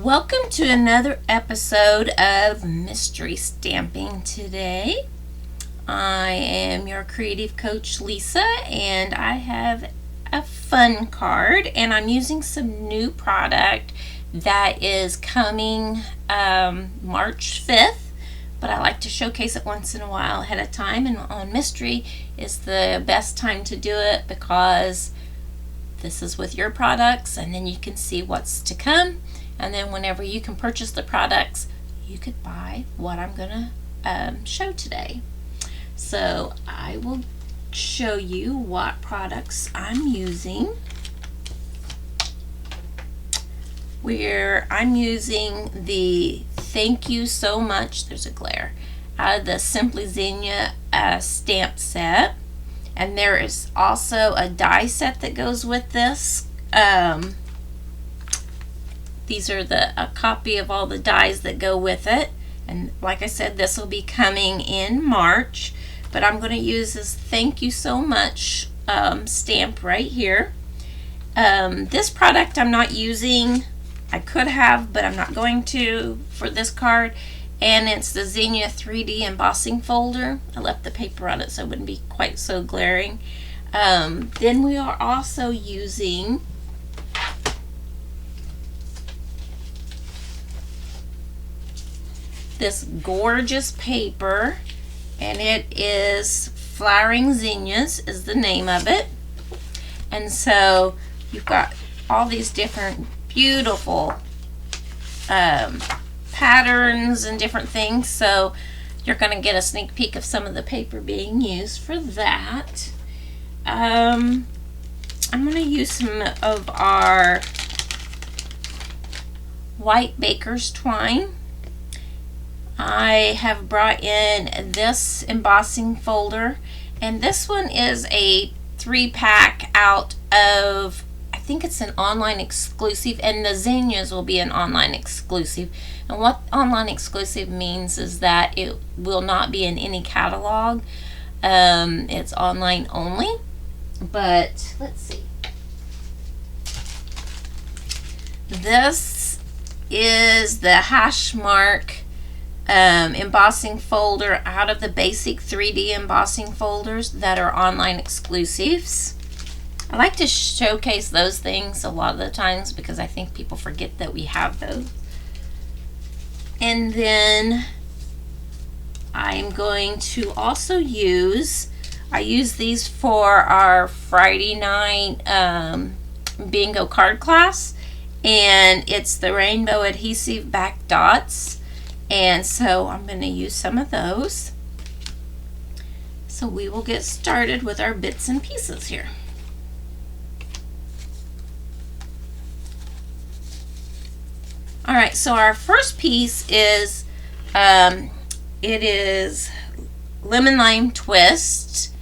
Welcome to another episode of Mystery Stamping today. I am your creative coach Lisa, and I have a fun card, and I'm using some new product that is coming March 5th, but I like to showcase it once in a while ahead of time, and on Mystery is the best time to do it because this is with your products, and then you can see what's to come. And then whenever you can purchase the products, you could buy what I'm going to show today. So I will show you what products I'm using. Where I'm using the Thank You So Much, there's a glare, out of the Simply Zinnia stamp set. And there is also a die set that goes with this. These are a copy of all the dies that go with it. And like I said, this will be coming in March. But I'm going to use this Thank You So Much stamp right here. This product I'm not using. I could have, but I'm not going to for this card. And it's the Zinnia 3D embossing folder. I left the paper on it so it wouldn't be quite so glaring. Then we are also using this gorgeous paper, and it is Flowering Zinnias is the name of it. And so you've got all these different beautiful patterns and different things, so you're going to get a sneak peek of some of the paper being used for that. I'm going to use some of our white baker's twine. I have brought in this embossing folder, and this one is a 3-pack out of, I think it's an online exclusive, and the Zinnias will be an online exclusive. And what online exclusive means is that it will not be in any catalog. It's online only. But let's see. This is the hash mark embossing folder out of the basic 3D embossing folders that are online exclusives. I like to showcase those things a lot of the times because I think people forget that we have those. And then I'm going to also use, I use these for our Friday night bingo card class, and it's the rainbow adhesive back dots. And so I'm going to use some of those. So we will get started with our bits and pieces here. Alright, so our first piece is, it is Lemon Lime Twist,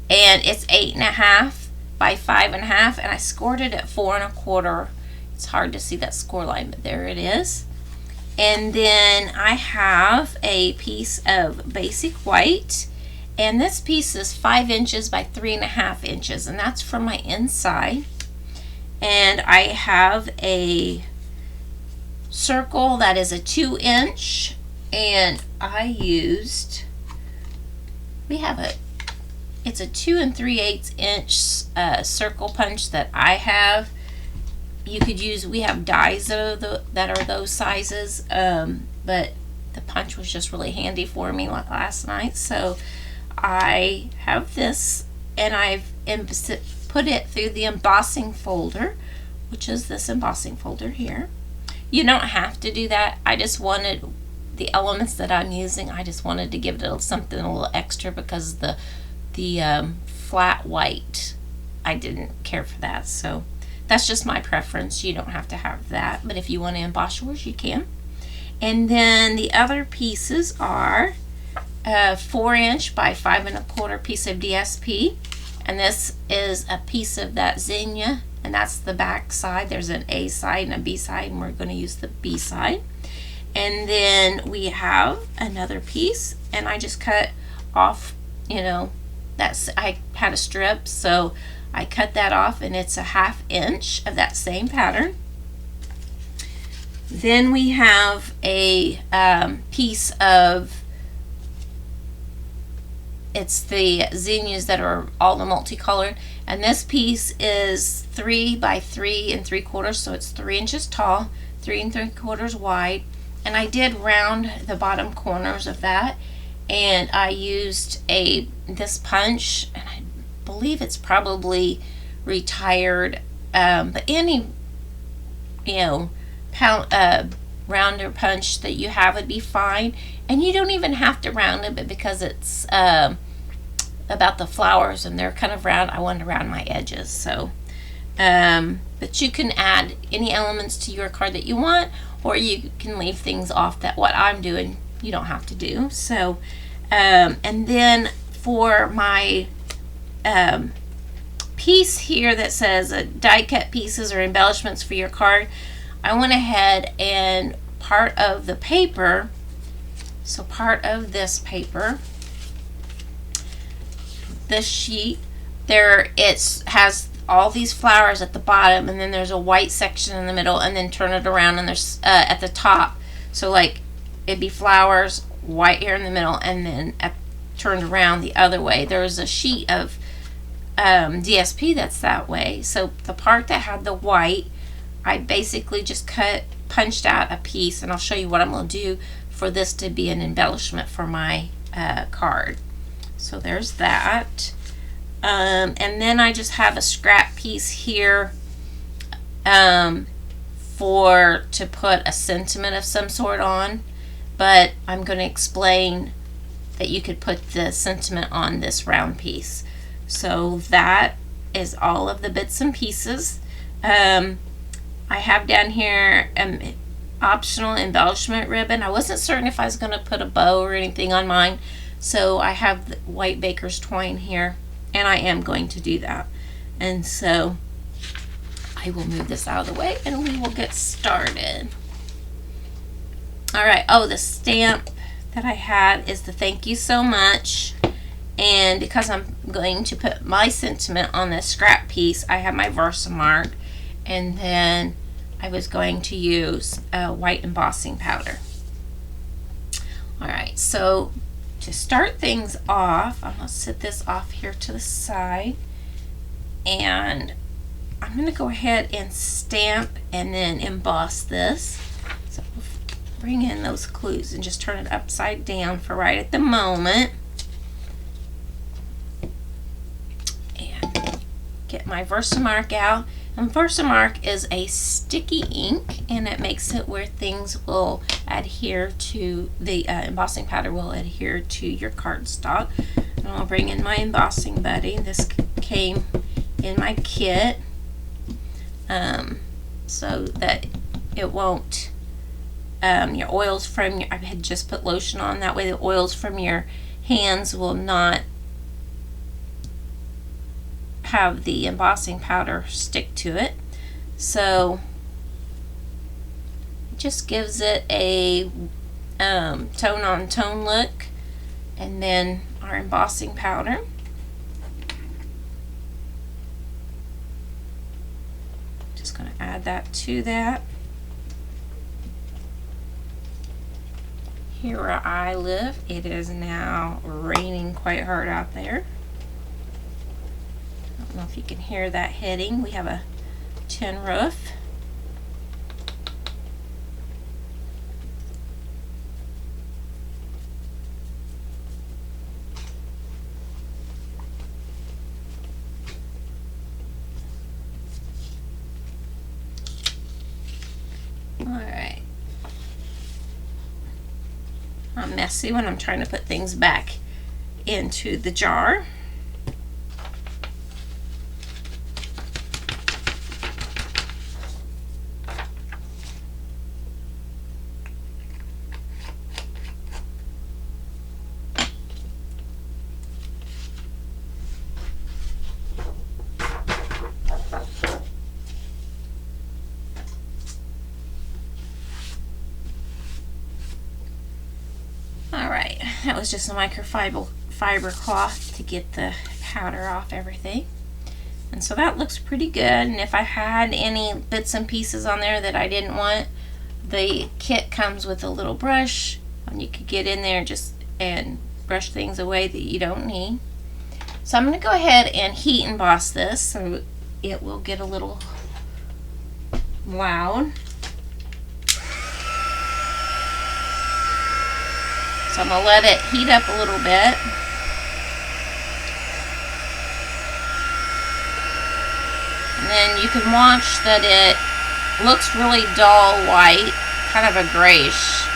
and it's 8.5 by 5.5, and I scored it at 4 1/4. It's hard to see that score line, but there it is. And then I have a piece of basic white, and this piece is 5 inches by 3.5 inches, and that's from my inside. And I have a circle that is a 2-inch, and I used, it's a 2 3/8 inch circle punch that I have. You could use, we have dies that are those sizes, but the punch was just really handy for me last night. So I have this, and I've put it through the embossing folder, which is this embossing folder here. You don't have to do that. I just wanted the elements that I'm using, I just wanted to give it something a little extra because the flat white, I didn't care for that. So that's just my preference. You don't have to have that, but if you want to emboss yours, you can. And then the other pieces are a 4-inch by 5 1/4 piece of DSP, and this is a piece of that Zinnia, and that's the back side. There's an A side and a B side, and we're going to use the B side. And then we have another piece, and I just cut off, I had a strip, so I cut that off, and it's a 1/2 inch of that same pattern. Then we have a piece of, it's the zinnias that are all the multicolored, and this piece is 3 by 3 3/4, so it's 3 inches tall, 3 3/4 wide, and I did round the bottom corners of that, and I used this punch, and I believe it's probably retired, but any rounder punch that you have would be fine, and you don't even have to round it, but because it's about the flowers and they're kind of round, I wanted to round my edges. So but you can add any elements to your card that you want, or you can leave things off that what I'm doing you don't have to do. So and then for my piece here that says die cut pieces or embellishments for your card, I went ahead and part of the paper, so part of this paper, this sheet there, it has all these flowers at the bottom, and then there's a white section in the middle, and then turn it around and there's at the top, so like it'd be flowers, white here in the middle, and then turned around the other way. There's a sheet of DSP that's that way. So the part that had the white, I basically just punched out a piece, and I'll show you what I'm going to do for this to be an embellishment for my card. So there's that. And then I just have a scrap piece here to put a sentiment of some sort on, but I'm going to explain that you could put the sentiment on this round piece. So that is all of the bits and pieces. I have down here an optional embellishment ribbon. I wasn't certain if I was going to put a bow or anything on mine, so I have the white baker's twine here, and I am going to do that. And so I will move this out of the way and we will get started. All right, oh, the stamp that I had is the thank you so much, and because I'm going to put my sentiment on this scrap piece, I have my Versamark, and then I was going to use white embossing powder. All right, so to start things off, I'm going to set this off here to the side, and I'm going to go ahead and stamp and then emboss this. So we'll bring in those clues and just turn it upside down for right at the moment. And get my Versamark out. And Versamark is a sticky ink, and it makes it where things will adhere to, the embossing powder will adhere to your cardstock. And I'll bring in my embossing buddy. This came in my kit so that it won't, your oils from your, I had just put lotion on, that way the oils from your hands will not have the embossing powder stick to it. So it just gives it a tone on tone look. And then our embossing powder, just going to add that to that. Here where I live, it is now raining quite hard out there. I don't know if you can hear that hitting. We have a tin roof. Alright. I'm messy when I'm trying to put things back into the jar. That was just a microfiber cloth to get the powder off everything. And so that looks pretty good. And if I had any bits and pieces on there that I didn't want, the kit comes with a little brush, and you could get in there just and brush things away that you don't need. So I'm going to go ahead and heat emboss this so it will get a little loud. So I'm going to let it heat up a little bit. And then you can watch that it looks really dull white, kind of a grayish.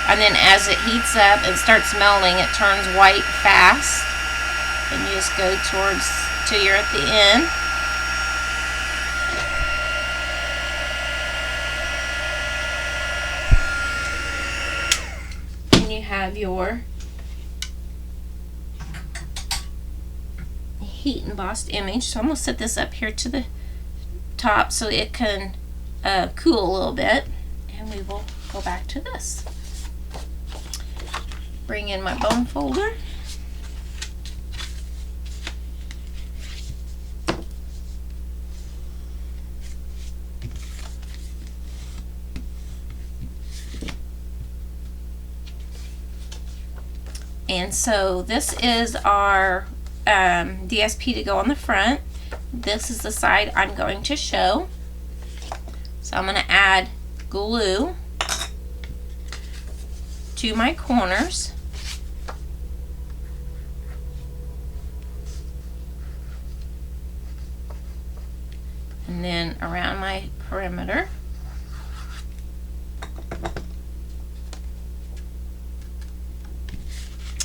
And then as it heats up and starts melting, it turns white fast. And you just go towards till you're at the end. And you have your heat embossed image. So I'm going to set this up here to the top so it can cool a little bit, and we will go back to this. Bring in my bone folder. And so this is our DSP to go on the front. This is the side I'm going to show. So I'm going to add glue to my corners. And then around my perimeter.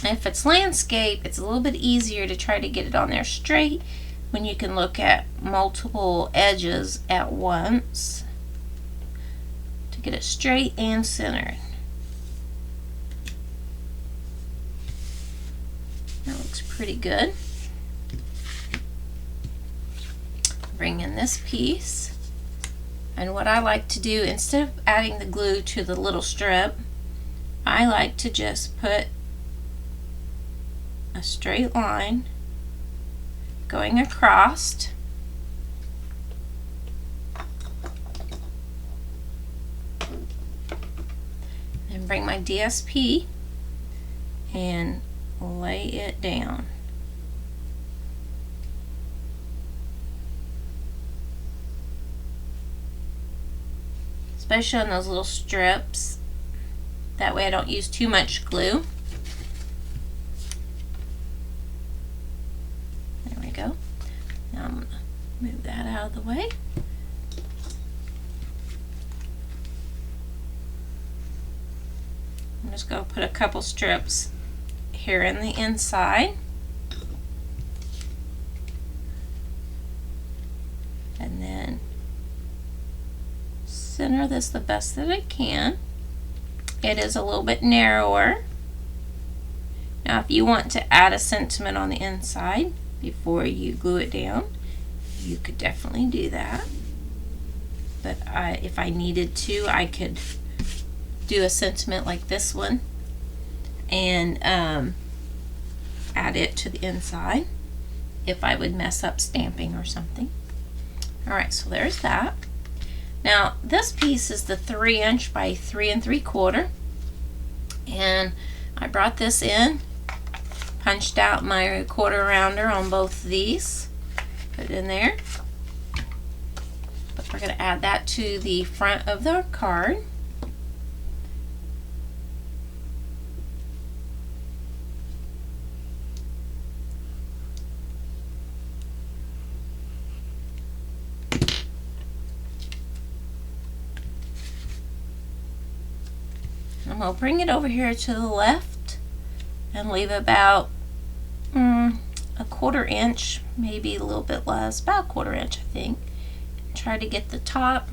If it's landscape, it's a little bit easier to try to get it on there straight when you can look at multiple edges at once to get it straight and centered. That looks pretty good. Bring in this piece, and what I like to do, instead of adding the glue to the little strip, I like to just put a straight line going across, and bring my DSP and lay it down. Especially on those little strips. That way I don't use too much glue. There we go. Now I'm going to move that out of the way. I'm just going to put a couple strips here in the inside. And then center this the best that I can. It is a little bit narrower. Now if you want to add a sentiment on the inside before you glue it down, you could definitely do that. But if I needed to, I could do a sentiment like this one and add it to the inside if I would mess up stamping or something. Alright, so there's that. Now this piece is the 3" by 3 3/4, and I brought this in, punched out my quarter rounder on both of these, put it in there. But we're going to add that to the front of the card. I'm going to bring it over here to the left and leave about a 1/4 inch, maybe a little bit less, about 1/4 inch I think. Try to get the top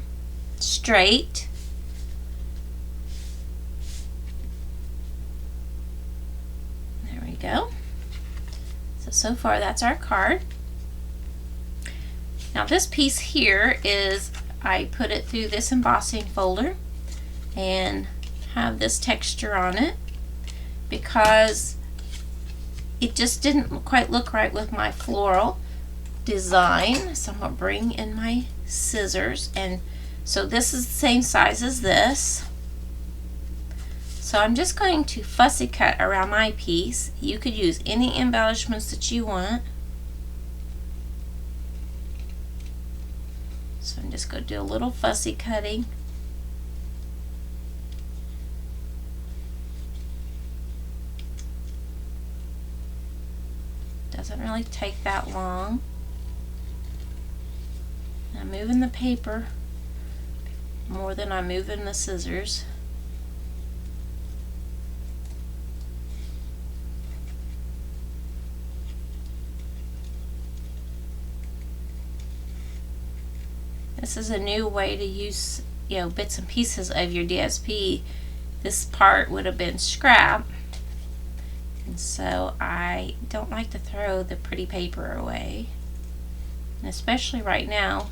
straight. There we go. So far that's our card. Now this piece here is, I put it through this embossing folder and have this texture on it because it just didn't quite look right with my floral design. So I'm going to bring in my scissors, and so this is the same size as this. So I'm just going to fussy cut around my piece. You could use any embellishments that you want. So I'm just going to do a little fussy cutting. Doesn't really take that long. I'm moving the paper more than I'm moving the scissors. This is a new way to use, bits and pieces of your DSP. This part would have been scrap, and so I don't like to throw the pretty paper away. And especially right now,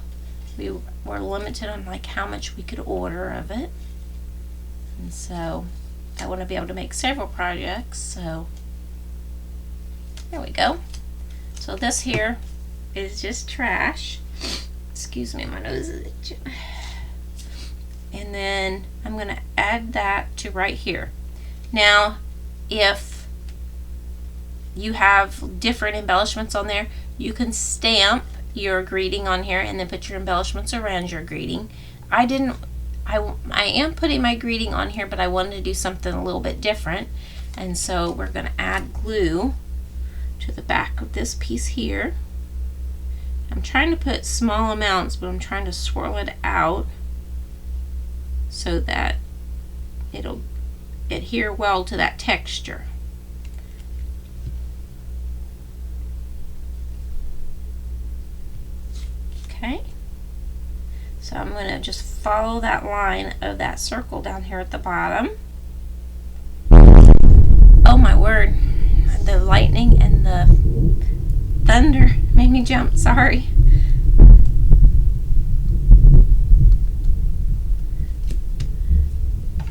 we're limited on like how much we could order of it, and so I want to be able to make several projects. So there we go. So this here is just trash. Excuse me, my nose is itching. And then I'm going to add that to right here. Now, if you have different embellishments on there, you can stamp your greeting on here and then put your embellishments around your greeting. I am putting my greeting on here, but I wanted to do something a little bit different. And so we're going to add glue to the back of this piece here. I'm trying to put small amounts, but I'm trying to swirl it out so that it'll adhere well to that texture. Okay, so I'm going to just follow that line of that circle down here at the bottom. Oh my word, the lightning and the thunder made me jump, sorry.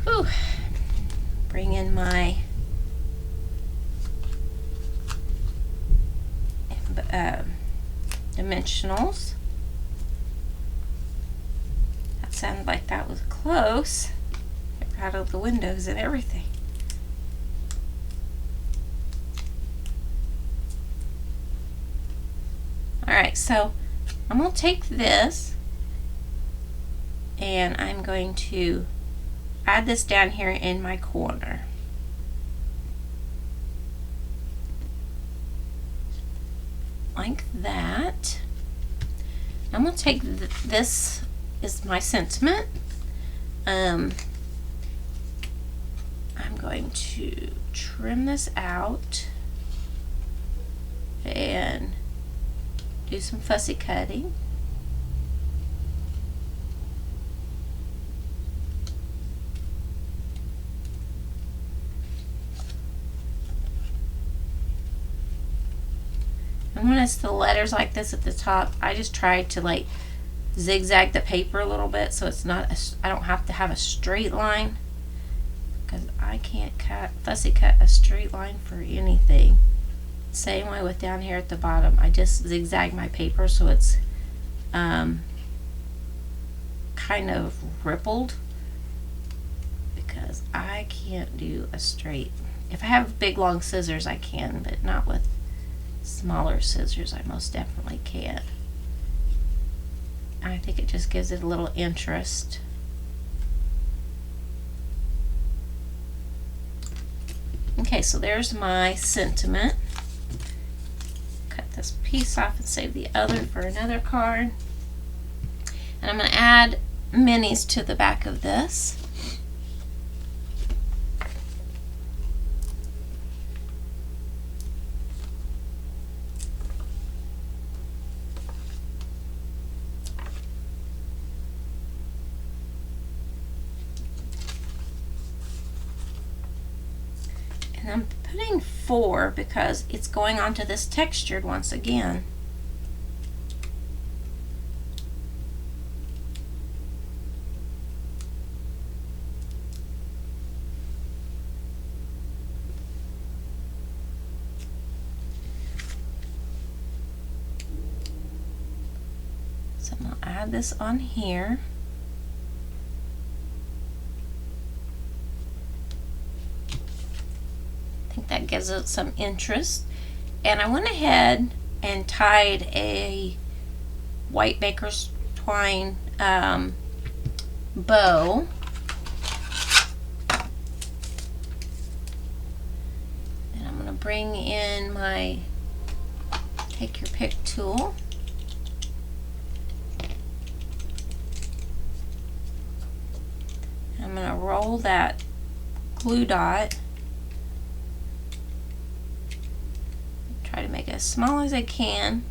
Whew. Bring in my dimensionals. That sounded like that was close. It rattled the windows and everything. Alright, so I'm going to take this and I'm going to add this down here in my corner. Like that. I'm going to take this is my sentiment. I'm going to trim this out and do some fussy cutting. And when it's the letters like this at the top, I just try to like zigzag the paper a little bit so it's not I don't have to have a straight line, because I can't fussy cut a straight line for anything. Same way with down here at the bottom. I just zigzag my paper so it's kind of rippled, because I can't do a straight. If I have big long scissors I can, but not with smaller scissors. I most definitely can't. I think it just gives it a little interest. Okay, so there's my sentiment. Cut this piece off and save the other for another card. And I'm going to add minis to the back of this. And I'm putting 4 because it's going onto this textured once again. So I'm going to add this on here. think that gives it some interest. And I went ahead and tied a white baker's twine bow. And I'm going to bring in my take your pick tool. I'm going to roll that glue dot. Try to make it as small as I can.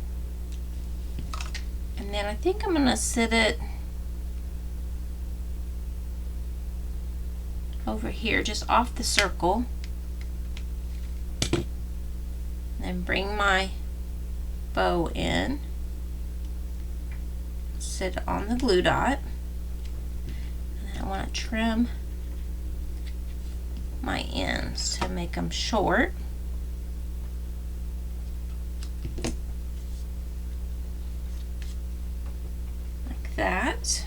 And then I think I'm going to sit it over here, just off the circle. And then bring my bow in. Sit on the glue dot. I want to trim my ends to make them short. Like that.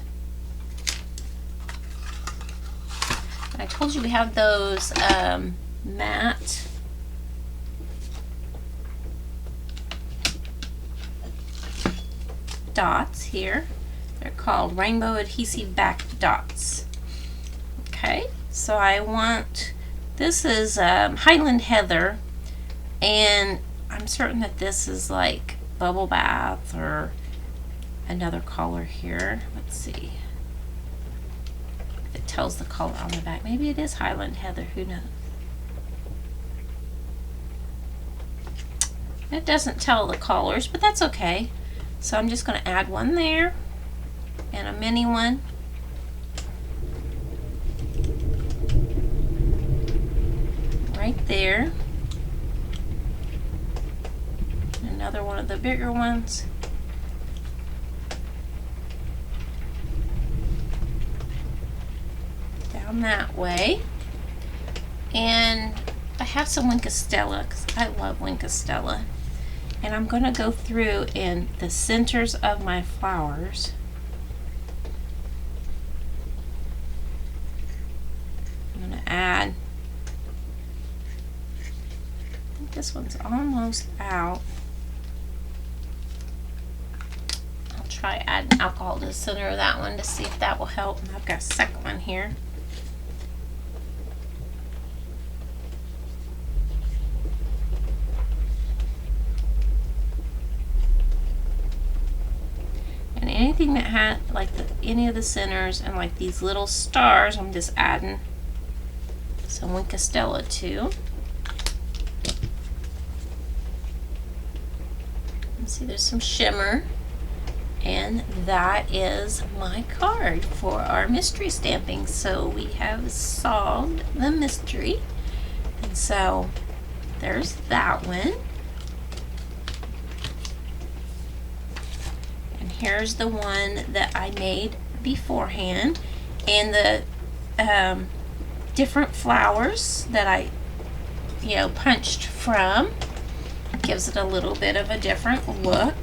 I told you we have those matte dots here. They're called rainbow adhesive back dots. Okay, so I want, this is Highland Heather, and I'm certain that this is like Bubble Bath or another color here. Let's see if it tells the color on the back. Maybe it is Highland Heather, who knows? It doesn't tell the colors, but that's okay. So I'm just going to add one there and a mini one. Right there. Another one of the bigger ones. Down that way. And I have some Winkostella because I love Winkostella. And I'm going to go through in the centers of my flowers. I'm going to add, I think this one's almost out. I'll try adding alcohol to the center of that one to see if that will help. And I've got a second one here. Anything that had like any of the centers and like these little stars, I'm just adding some Winkostella to. You see there's some shimmer, and that is my card for our mystery stamping. So we have solved the mystery, and so there's that one. Here's the one that I made beforehand, and the different flowers that I punched from gives it a little bit of a different look.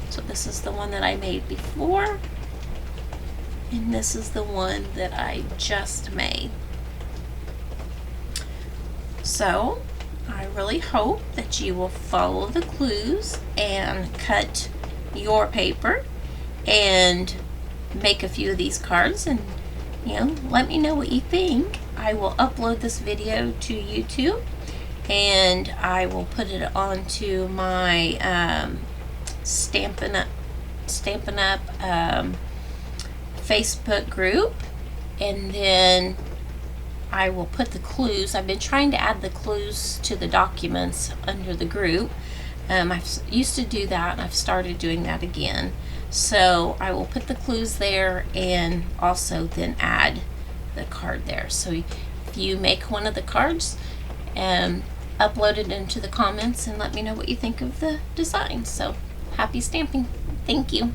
So this is the one that I made before, and this is the one that I just made. So I really hope that you will follow the clues and cut your paper and make a few of these cards, and let me know what you think. I will upload this video to YouTube, and I will put it onto my Stampin' Up Facebook group, and then I will put the clues. I've been trying to add the clues to the documents under the group. I used to do that, and I've started doing that again. So I will put the clues there and also then add the card there. So if you make one of the cards, upload it into the comments and let me know what you think of the design. So happy stamping. Thank you.